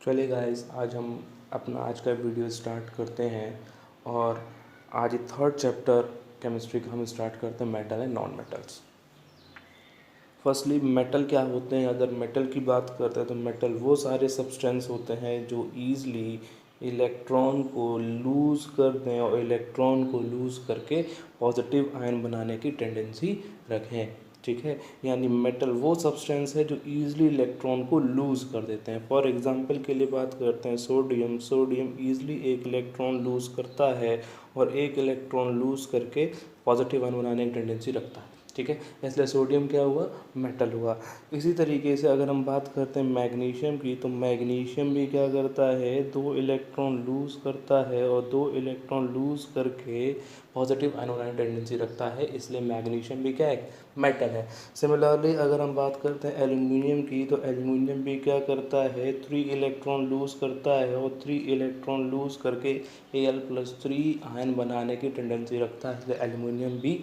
चलिए गाइस, आज हम अपना आज का वीडियो स्टार्ट करते हैं। और आज थर्ड चैप्टर केमिस्ट्री का हम स्टार्ट करते हैं, metal and non metals. Firstly metal क्या होते हैं? अगर मेटल की बात करते हैं तो मेटल वो सारे सब्सटेंस होते हैं जो ईज़िली इलेक्ट्रॉन को लूज़ कर दें और इलेक्ट्रॉन को लूज़ करके पॉजिटिव आयन बनाने की टेंडेंसी रखें। ठीक है, यानी मेटल वो सब्सटेंस है जो ईज़िली इलेक्ट्रॉन को लूज़ कर देते हैं। फॉर एग्जांपल के लिए बात करते हैं सोडियम ईज़िली एक इलेक्ट्रॉन लूज़ करता है और एक इलेक्ट्रॉन लूज़ करके पॉजिटिव आयन बनाने की टेंडेंसी रखता है। ठीक है, इसलिए सोडियम क्या हुआ? मेटल हुआ। इसी तरीके से अगर हम बात करते हैं मैग्नीशियम की, तो मैग्नीशियम भी क्या करता है? 2 इलेक्ट्रॉन लूज़ करता है और 2 इलेक्ट्रॉन लूज़ करके पॉजिटिव आयन बनाने की टेंडेंसी रखता है, इसलिए मैग्नीशियम भी क्या है? मेटल है। सिमिलरली अगर हम बात करते हैं एल्यूमिनियम की, तो एल्यूमिनियम भी क्या करता है? 3 इलेक्ट्रॉन लूज़ करता है और 3 इलेक्ट्रॉन लूज़ करके Al+3 आयन बनाने की टेंडेंसी रखता है, इसलिए एल्यूमिनियम भी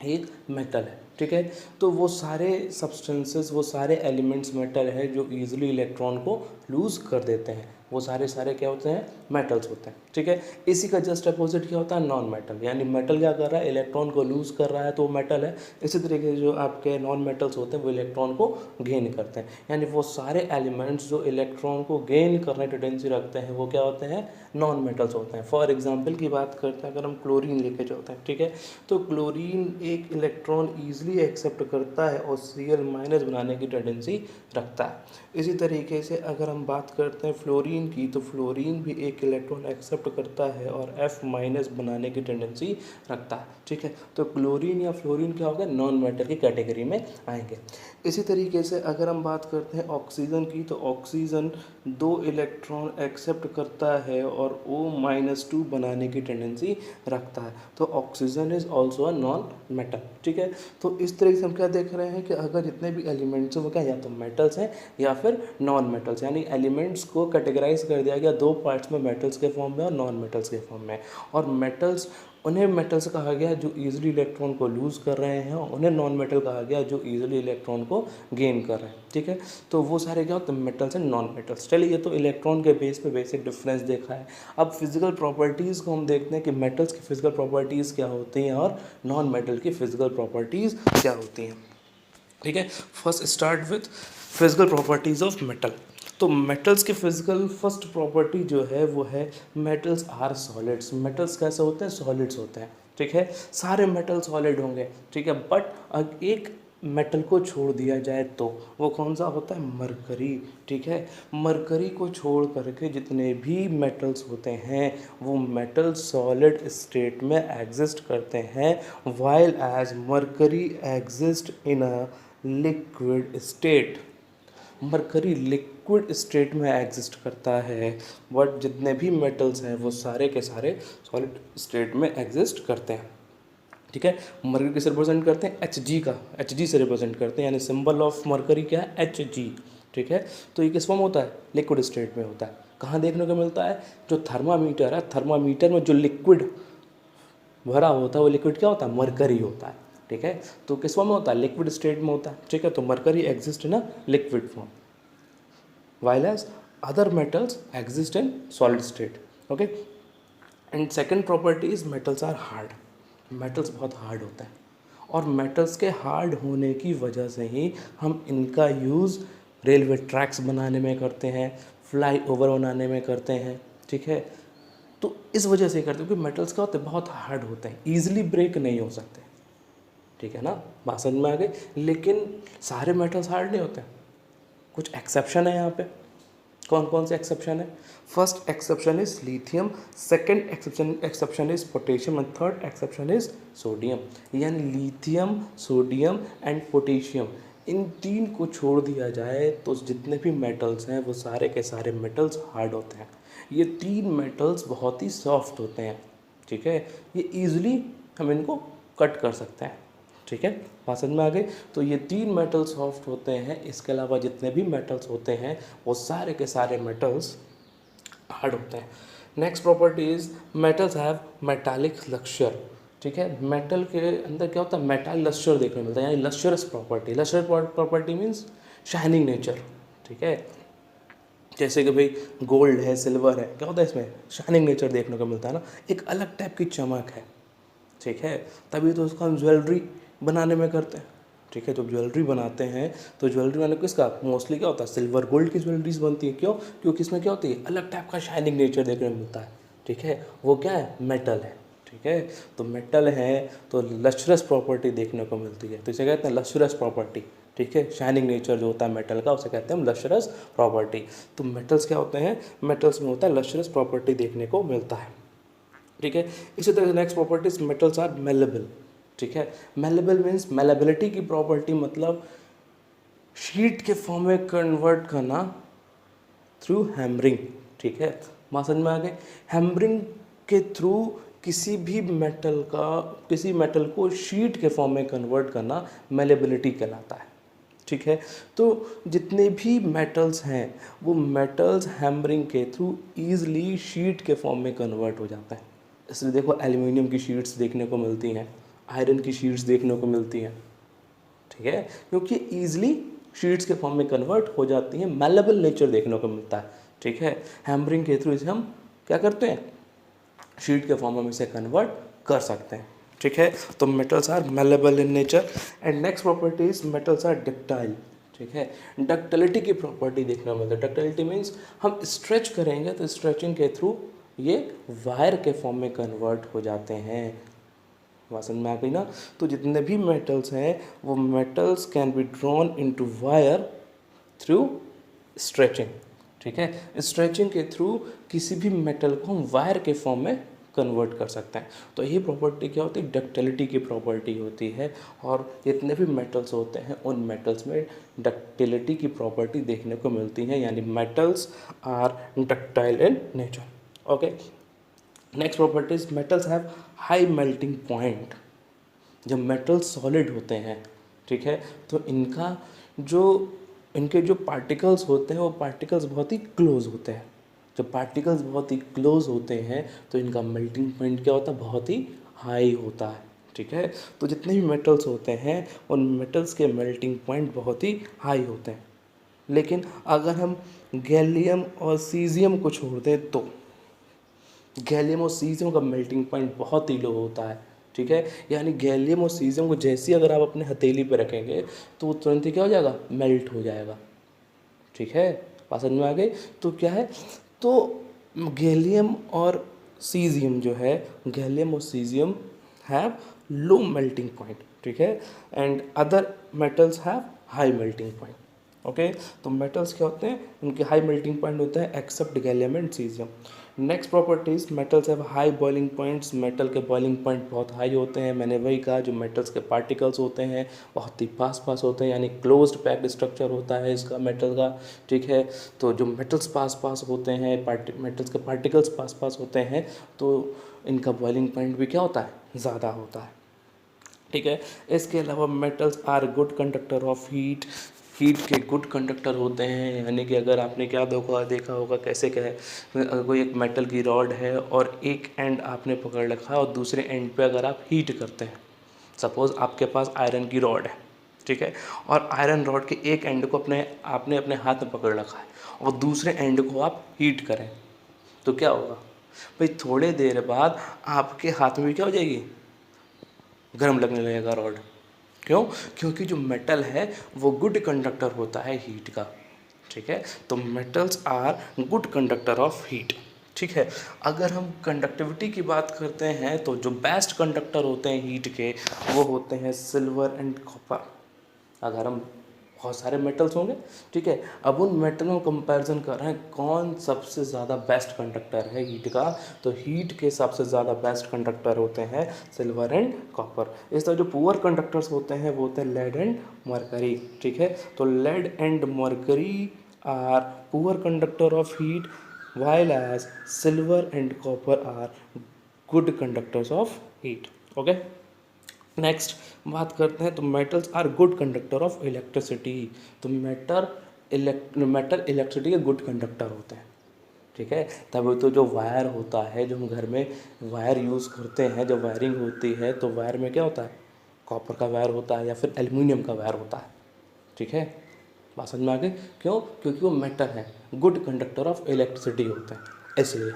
एक मेटल है। ठीक है, तो वो सारे सब्सटेंसेस, वो सारे एलिमेंट्स मेटल है जो इजीली इलेक्ट्रॉन को लूज़ कर देते हैं। वो सारे क्या होते हैं? मेटल्स होते हैं। ठीक है, इसी का जस्ट अपोजिट क्या होता है? Non metal. यानी मेटल क्या कर रहा है? इलेक्ट्रॉन को लूज़ कर रहा है तो वो मेटल है। इसी तरीके से जो आपके नॉन मेटल्स होते हैं वो इलेक्ट्रॉन को गेन करते हैं। यानी वो सारे एलिमेंट्स जो इलेक्ट्रॉन को गेन करने की टेंडेंसी रखते हैं वो क्या होते हैं? नॉन मेटल्स होते हैं। फॉर एग्जाम्पल की बात करते हैं, अगर हम क्लोरीन लेके चलते हैं, ठीक है, तो क्लोरीन एक इलेक्ट्रॉन ईजिली एक्सेप्ट करता है और Cl- बनाने की टेंडेंसी रखता है। इसी तरीके से अगर हम बात करते हैं फ्लोरीन की, तो फ्लोरीन भी एक इलेक्ट्रॉन एक्सेप्ट करता है और F- बनाने की टेंडेंसी रखता है। ठीक है, तो क्लोरीन या फ्लोरीन क्या होगा? नॉन मेटल की कैटेगरी में आएंगे। इसी तरीके से अगर हम बात करते हैं ऑक्सीजन की, तो ऑक्सीजन 2 इलेक्ट्रॉन एक्सेप्ट करता है और O-2 बनाने की टेंडेंसी रखता है, तो oxygen is also a non metal. ठीक है, तो इस तरीके से हम क्या देख रहे हैं कि अगर जितने भी एलिमेंट्स हैं वो क्या, या तो मेटल्स हैं या फिर नॉन मेटल्स। यानी एलिमेंट्स को कैटेगराइज कर दिया गया 2 पार्ट्स में, मेटल्स के फॉर्म में और नॉन मेटल्स के फॉर्म में। और मेटल्स, उन्हें मेटल्स कहा गया जो ईजिली इलेक्ट्रॉन को लूज़ कर रहे हैं, और उन्हें नॉन मेटल कहा गया जो ईजिली इलेक्ट्रॉन को गेन कर रहे हैं। ठीक है, तो वो सारे क्या होते हैं? Metals and non metals. चलिए, ये तो इलेक्ट्रॉन के बेस पे बेसिक डिफरेंस देखा है। अब फिजिकल प्रॉपर्टीज़ को हम देखते हैं कि मेटल्स की फिजिकल प्रॉपर्टीज़ क्या होती हैं और नॉन मेटल की फिजिकल प्रॉपर्टीज़ क्या होती हैं। ठीक है, first start with physical properties of metal. तो मेटल्स की फिजिकल फर्स्ट प्रॉपर्टी जो है वो है मेटल्स आर सॉलिड्स। मेटल्स कैसे होते हैं? सॉलिड्स होते हैं। ठीक है, सारे मेटल सॉलिड होंगे। ठीक है, बट एक मेटल को छोड़ दिया जाए तो वो कौन सा होता है? मरकरी। ठीक है, मरकरी को छोड़ करके जितने भी मेटल्स होते हैं वो मेटल सॉलिड स्टेट में एग्जिस्ट करते हैं, while as mercury exist in a liquid state. Mercury liquid state में एग्जिस्ट करता है, बट जितने भी मेटल्स हैं वो सारे के सारे सॉलिड स्टेट में एग्जिस्ट करते हैं। ठीक है, मरकरी किसे रिप्रेजेंट करते हैं? Hg का, Hg से रिप्रेजेंट करते हैं, यानी सिंबल ऑफ मरकरी क्या है? Hg। ठीक है, तो ये किस फॉर्म होता है? लिक्विड स्टेट में होता है। कहाँ देखने को मिलता है? जो थर्मामीटर है, थर्मामीटर में जो लिक्विड भरा होता है वो लिक्विड क्या होता है? मरकरी होता है। ठीक है, तो किस फॉर्म में होता है? लिक्विड स्टेट में होता है। ठीक है, तो mercury exist in a liquid form, while as other metals exist in solid state. Okay, and second property is metals are hard. metals बहुत हार्ड होते हैं और मेटल्स के हार्ड होने की वजह से ही हम इनका यूज़ रेलवे ट्रैक्स बनाने में करते हैं, फ्लाई ओवर बनाने में करते हैं। ठीक है, तो इस वजह से करते हैं क्योंकि मेटल्स क्या होते हैं? बहुत हार्ड होते हैं, ईजिली ब्रेक नहीं हो सकते। ठीक है ना, बात समझ में आ गई? लेकिन सारे मेटल्स हार्ड नहीं होते, कुछ एक्सेप्शन है यहाँ पे। कौन कौन से एक्सेप्शन है? First exception is lithium, second exception is potassium and third exception is sodium. यानी लिथियम, सोडियम एंड पोटेशियम, इन तीन को छोड़ दिया जाए तो जितने भी मेटल्स हैं वो सारे के सारे मेटल्स हार्ड होते हैं। ये तीन मेटल्स बहुत ही सॉफ्ट होते हैं। ठीक है, ये ईजिली हम इनको कट कर सकते हैं। ठीक है, बात समझ में आ गई? तो ये तीन मेटल सॉफ्ट होते हैं, इसके अलावा जितने भी मेटल्स होते हैं वो सारे के सारे मेटल्स हार्ड होते हैं। Next property is metals have metallic लक्ष्यर। ठीक है, मेटल के अंदर क्या होता है? मेटाल लस्चर देखने को मिलता है, यानी lustrous property. Lustre property means shining nature. ठीक है, जैसे कि भाई गोल्ड है, सिल्वर है, क्या होता है इसमें शाइनिंग नेचर देखने को मिलता है ना, एक अलग टाइप की चमक है, ठीक है। तभी तो उसको हम ज्वेलरी बनाने में करते हैं, ठीक है। जब ज्वेलरी बनाते हैं तो ज्वेलरी वाले किसका मोस्टली क्या होता है, सिल्वर गोल्ड की ज्वेलरीज बनती है। क्यों? क्योंकि इसमें क्या होती है, अलग टाइप का शाइनिंग नेचर देखने को मिलता है, ठीक है। वो क्या है, मेटल है, ठीक है। तो मेटल है तो लश्रस प्रॉपर्टी देखने को मिलती है, तो इसे कहते हैं लश्रस प्रॉपर्टी, ठीक है। शाइनिंग नेचर जो होता है मेटल का उसे कहते हैं हम लश्रस प्रॉपर्टी। तो मेटल्स क्या होते हैं, मेटल्स में होता है लश्रस प्रॉपर्टी देखने को मिलता है, ठीक है। इसी तरह next properties, metals are malleable, ठीक है। मेलेबल मीन्स मेलेबिलिटी की प्रॉपर्टी, मतलब शीट के फॉर्म में कन्वर्ट करना थ्रू हैमरिंग, ठीक है। बात समझ में आ गई। हैमरिंग के थ्रू किसी भी मेटल को शीट के फॉर्म में कन्वर्ट करना मेलेबिलिटी कहलाता है, ठीक है। तो जितने भी मेटल्स हैं वो मेटल्स हैमरिंग के थ्रू ईजिली शीट के फॉर्म में कन्वर्ट हो जाता है। इसलिए देखो एल्यूमिनियम की शीट्स देखने को मिलती हैं, आयरन की शीट्स देखने को मिलती हैं, ठीक है, क्योंकि ईजिली शीट्स के फॉर्म में कन्वर्ट हो जाती हैं, मेलेबल नेचर देखने को मिलता है, ठीक है। हैमरिंग के थ्रू इसे हम क्या करते हैं, शीट के फॉर्म में इसे कन्वर्ट कर सकते हैं, ठीक है। तो metals are malleable in nature. And next property is metals are ductile, ठीक है। डक्टिलिटी की प्रॉपर्टी देखने को मिलती है। डक्टिलिटी मीन्स हम स्ट्रेच करेंगे तो स्ट्रेचिंग के थ्रू ये वायर के फॉर्म में कन्वर्ट हो जाते हैं। बात समझ में आ गई ना। तो जितने भी मेटल्स हैं वो metals can be drawn into wire through stretching, ठीक है। स्ट्रेचिंग के थ्रू किसी भी मेटल को हम वायर के फॉर्म में कन्वर्ट कर सकते हैं। तो यही प्रॉपर्टी क्या होती है, डक्टिलिटी की प्रॉपर्टी होती है। और जितने भी मेटल्स होते हैं उन मेटल्स में डक्टिलिटी की प्रॉपर्टी देखने को मिलती है, यानी metals are ductile in nature, okay. Next properties, metals have high melting point. जब मेटल्स सॉलिड होते हैं, ठीक है, तो इनके जो पार्टिकल्स होते हैं वो पार्टिकल्स बहुत ही क्लोज होते हैं। जब पार्टिकल्स बहुत ही क्लोज होते हैं तो इनका मेल्टिंग पॉइंट क्या होता है, बहुत ही हाई होता है, ठीक है। तो जितने भी मेटल्स होते हैं उन मेटल्स के मेल्टिंग पॉइंट बहुत ही हाई होते हैं। लेकिन अगर हम गैलियम और सीजियम को छोड़ दें तो गैलियम और सीजियम का मेल्टिंग पॉइंट बहुत ही लो होता है, ठीक है। यानी गैलियम और सीजियम को जैसे ही अगर आप अपने हथेली पे रखेंगे तो वो तुरंत ही क्या हो जाएगा, मेल्ट हो जाएगा, ठीक है। बात समझ में आ गई। तो क्या है, तो गैलियम और सीजियम जो है, गैलियम और caesium have low melting point, ठीक है। And other metals have high melting point, okay. तो मेटल्स क्या होते हैं, उनके हाई मेल्टिंग पॉइंट होते हैं except gallium and caesium. Next properties, metals have high boiling points. Metal के बॉइलिंग पॉइंट बहुत हाई होते हैं। मैंने वही कहा, जो मेटल्स के पार्टिकल्स होते हैं बहुत ही पास होते हैं, यानी क्लोज्ड पैक्ड स्ट्रक्चर होता है इसका मेटल का, ठीक है। तो जो मेटल्स पास होते हैं, मेटल्स के पार्टिकल्स पास होते हैं, तो इनका बॉइलिंग पॉइंट भी क्या होता है, ज़्यादा होता है, ठीक है। इसके अलावा metals are good conductor of heat. Heat के गुड कंडक्टर होते हैं, यानी कि अगर आपने क्या देखा होगा कैसे क्या है, अगर कोई एक मेटल की रॉड है और एक एंड आपने पकड़ रखा है और दूसरे एंड पे अगर आप हीट करते हैं, सपोज़ आपके पास आयरन की रॉड है, ठीक है, और आयरन रॉड के एक एंड को आपने अपने हाथ में पकड़ रखा है और दूसरे एंड को आप हीट करें तो क्या होगा भाई, थोड़े देर बाद आपके हाथ में भी क्या हो जाएगी, गर्म लगने लगेगा रॉड। क्यों? क्योंकि जो मेटल है वो गुड कंडक्टर होता है हीट का, ठीक है। तो metals are good conductor of heat, ठीक है। अगर हम कंडक्टिविटी की बात करते हैं तो जो बेस्ट कंडक्टर होते हैं हीट के वो होते हैं सिल्वर एंड कॉपर। अगर हम बहुत सारे मेटल्स होंगे, ठीक है, अब उन मेटल में कंपैरिजन कर रहे हैं कौन सबसे ज़्यादा बेस्ट कंडक्टर है हीट का, तो हीट के सबसे ज़्यादा बेस्ट कंडक्टर होते हैं सिल्वर एंड कॉपर। इस तरह जो पुअर कंडक्टर्स होते हैं वो होते हैं लेड एंड मरकरी, ठीक है। तो lead and mercury are poor conductor of heat while as silver and copper are good conductors of heat, okay। Next बात करते हैं, तो metals are good conductor of electricity. तो मेटल इलेक्ट्रिसिटी के good conductor होते हैं, ठीक है। तभी तो जो वायर होता है, जो हम घर में वायर यूज़ करते हैं, जब वायरिंग होती है तो वायर में क्या होता है, कॉपर का वायर होता है या फिर एल्युमिनियम का वायर होता है, ठीक है। बात समझ में आ गई? क्यों? क्योंकि वो मेटल है, गुड कंडक्टर ऑफ इलेक्ट्रिसिटी होते हैं इसलिए,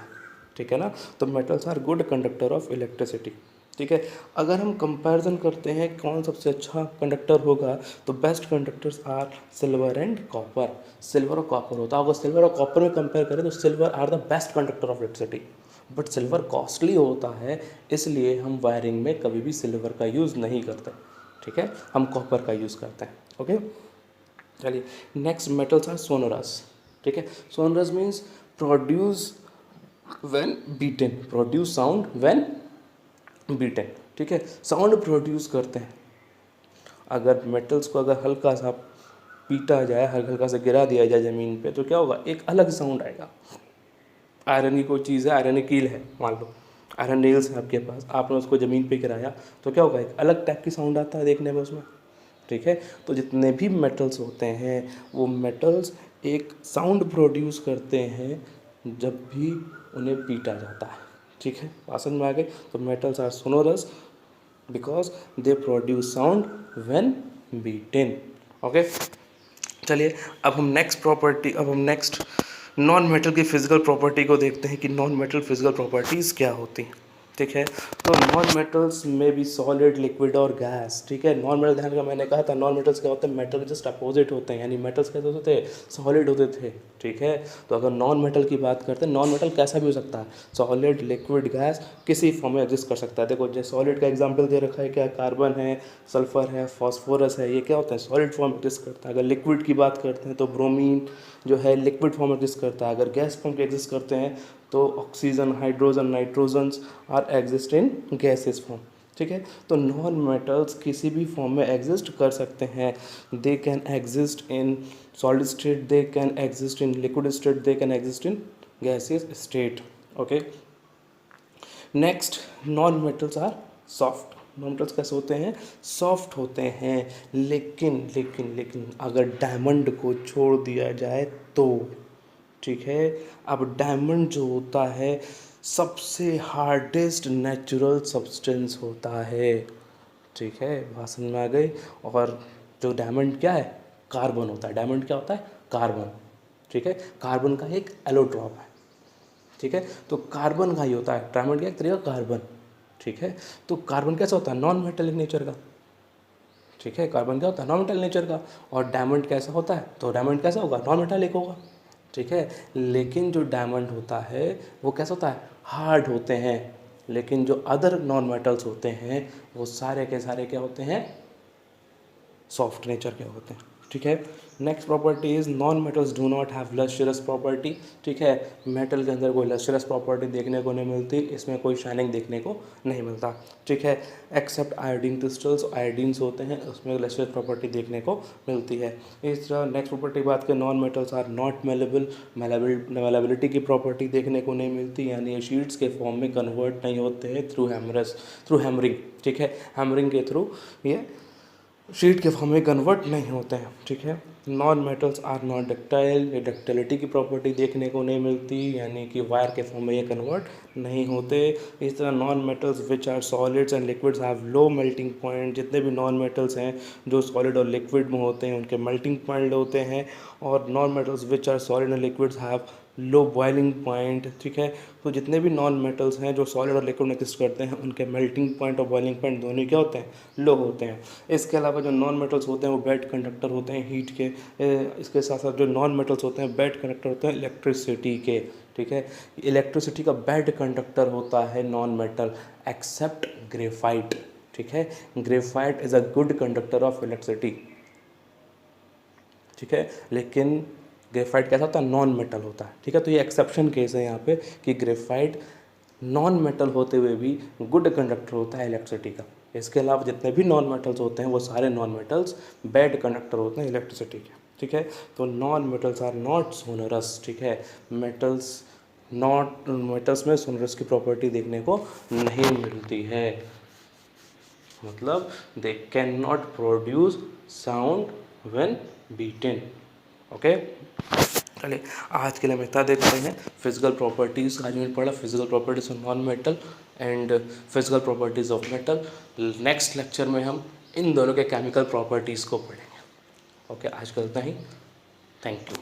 ठीक है ना। तो metals are good conductor of electricity, ठीक है। अगर हम कंपैरिजन करते हैं कौन सबसे अच्छा कंडक्टर होगा, तो best conductors are silver and copper. Silver और कॉपर होता है, अगर सिल्वर और कॉपर में कंपेयर करें तो silver are the best conductor of electricity, but silver costly होता है, इसलिए हम वायरिंग में कभी भी सिल्वर का यूज़ नहीं करते, ठीक है, हम कॉपर का यूज़ करते हैं। ओके, चलिए नेक्स्ट मेटल्स आर सोनोरस, ठीक है। Sonorous means produce when beaten, produce sound when beaten, ठीक है, साउंड प्रोड्यूस करते हैं। अगर मेटल्स को अगर हल्का सा पीटा जाए, हल्का सा गिरा दिया जाए ज़मीन पे, तो क्या होगा, एक अलग साउंड आएगा। आयरन की कोई चीज़ है, आयरन की कील है, मान लो आयरन नेल्स है आपके पास, आपने उसको ज़मीन पे गिराया तो क्या होगा, एक अलग टाइप की साउंड आता है देखने में उसमें, ठीक है। तो जितने भी मेटल्स होते हैं वो मेटल्स एक साउंड प्रोड्यूस करते हैं जब भी उन्हें पीटा जाता है, ठीक है, बात समझ में आ गई। तो metals are sonorous because they produce sound when beaten. Okay, चलिए अब हम नेक्स्ट नॉन मेटल की फिजिकल प्रॉपर्टी को देखते हैं कि नॉन मेटल फिजिकल प्रॉपर्टीज़ क्या होती हैं, ठीक है। तो नॉन मेटल्स में भी सॉलिड, लिक्विड और गैस, ठीक है। नॉन मेटल, ध्यान का मैंने कहा था नॉन मेटल्स क्या होते हैं, मेटल के जस्ट अपोजिट होते हैं, यानी मेटल्स कैसे होते थे, सॉलिड होते थे, ठीक है। तो अगर नॉन मेटल की बात करते हैं, नॉन मेटल कैसा भी हो सकता है, सॉलिड, लिक्विड, गैस, किसी फॉर्म में एग्जिस्ट कर सकता है। देखो जो सॉलिड का एग्जाम्पल दे रखा है, क्या कार्बन है, सल्फर है, फॉस्फोरस है, ये क्या होता है, सॉलिड फॉर्म एग्जिस्ट करता है। अगर लिक्विड की बात करते हैं तो ब्रोमीन जो है लिक्विड फॉर्म एग्जिस्ट करता है। अगर गैस फॉर्म के एग्जिस्ट करते हैं तो oxygen, hydrogen, nitrogens are exist in gases form, ठीक है। तो नॉन मेटल्स किसी भी फॉर्म में एग्जिस्ट कर सकते हैं। They can exist in solid state, they can exist in liquid state, they can exist in gaseous state. Okay, next non metals are soft. Non metals कैसे होते हैं, सॉफ्ट होते हैं, लेकिन लेकिन लेकिन अगर डायमंड को छोड़ दिया जाए तो, ठीक है। अब डायमंड जो होता है सबसे हार्डेस्ट नेचुरल सब्सटेंस होता है, ठीक है, बात समझ में आ गई। और जो डायमंड क्या है, कार्बन होता है। डायमंड क्या होता है, कार्बन, ठीक है, कार्बन का एक एलोट्रॉप है, ठीक है। तो कार्बन का ही होता है, डायमंड का एक तरीका कार्बन, ठीक है। तो कार्बन कैसा होता है, नॉन मेटेलिक नेचर का, ठीक है। कार्बन क्या होता है, नॉन मेटेलिक नेचर का। और डायमंड कैसा होता है, तो डायमंड कैसा होगा, नॉन मेटेलिक होगा, ठीक है। लेकिन जो डायमंड होता है वो कैसा होता है, हार्ड होते हैं। लेकिन जो अदर नॉन मेटल्स होते हैं वो सारे के सारे क्या होते हैं, सॉफ्ट नेचर के होते हैं, ठीक है। Next property is non metals do not have lustrous property, ठीक है। मेटल के अंदर कोई लस्ट्रस प्रॉपर्टी देखने को नहीं मिलती, इसमें कोई शाइनिंग देखने को नहीं मिलता, ठीक है। एक्सेप्ट आयोडीन क्रिस्टल्स, आयोडीन्स होते हैं उसमें लस्ट्रस प्रॉपर्टी देखने को मिलती है। इस तरह नेक्स्ट प्रॉपर्टी बात करें, non metals are not malleable, malleability की प्रॉपर्टी देखने को नहीं मिलती, यानी ये शीट्स के फॉर्म में कन्वर्ट नहीं होते हैं थ्रू हैमरिंग, ठीक है। हैमरिंग के थ्रू ये शीट के फॉर्म में कन्वर्ट नहीं होते हैं, ठीक है। Non metals are not ductile, ये डक्टिलिटी की प्रॉपर्टी देखने को नहीं मिलती, यानी कि वायर के फॉर्म में ये कन्वर्ट नहीं होते। इस तरह non metals which are solids and liquids have low melting point, जितने भी नॉन मेटल्स हैं जो सॉलिड और लिक्विड में होते हैं उनके मेल्टिंग पॉइंट होते हैं। और non metals which are solid and liquids have low boiling point, ठीक है। तो जितने भी नॉन मेटल्स हैं जो सॉलिड और लिक्विड में एग्जिस्ट करते हैं उनके मेल्टिंग पॉइंट और बॉइलिंग पॉइंट दोनों क्या होते हैं, लो होते हैं। इसके अलावा जो नॉन मेटल्स होते हैं वो बैड कंडक्टर होते हैं हीट के। इसके साथ साथ जो नॉन मेटल्स होते हैं बैड कंडक्टर होते हैं इलेक्ट्रिसिटी के, ठीक है। इलेक्ट्रिसिटी का बैड कंडक्टर होता है नॉन मेटल एक्सेप्ट ग्रेफाइट, ठीक है। Graphite is a good conductor of electricity, ठीक है। लेकिन ग्रेफाइट कैसा होता है, नॉन मेटल होता है, ठीक है। तो ये एक्सेप्शन केस है यहाँ पे कि ग्रेफाइट नॉन मेटल होते हुए भी गुड कंडक्टर होता है इलेक्ट्रिसिटी का। इसके अलावा जितने भी नॉन मेटल्स होते हैं वो सारे नॉन मेटल्स बैड कंडक्टर होते हैं इलेक्ट्रिसिटी के, ठीक है। तो non metals are not sonorous, ठीक है। मेटल्स में सोनरस की प्रॉपर्टी देखने को नहीं मिलती है, मतलब they can not produce sound when beaten. Okay, चलिए आज के लिए हम इतना देखते हैं फिजिकल प्रॉपर्टीज़। आज मैंने पढ़ा physical properties of non metal and physical properties of metal. Next lecture में हम इन दोनों के केमिकल प्रॉपर्टीज़ को पढ़ेंगे। ओके, आज का इतना ही। Thank you.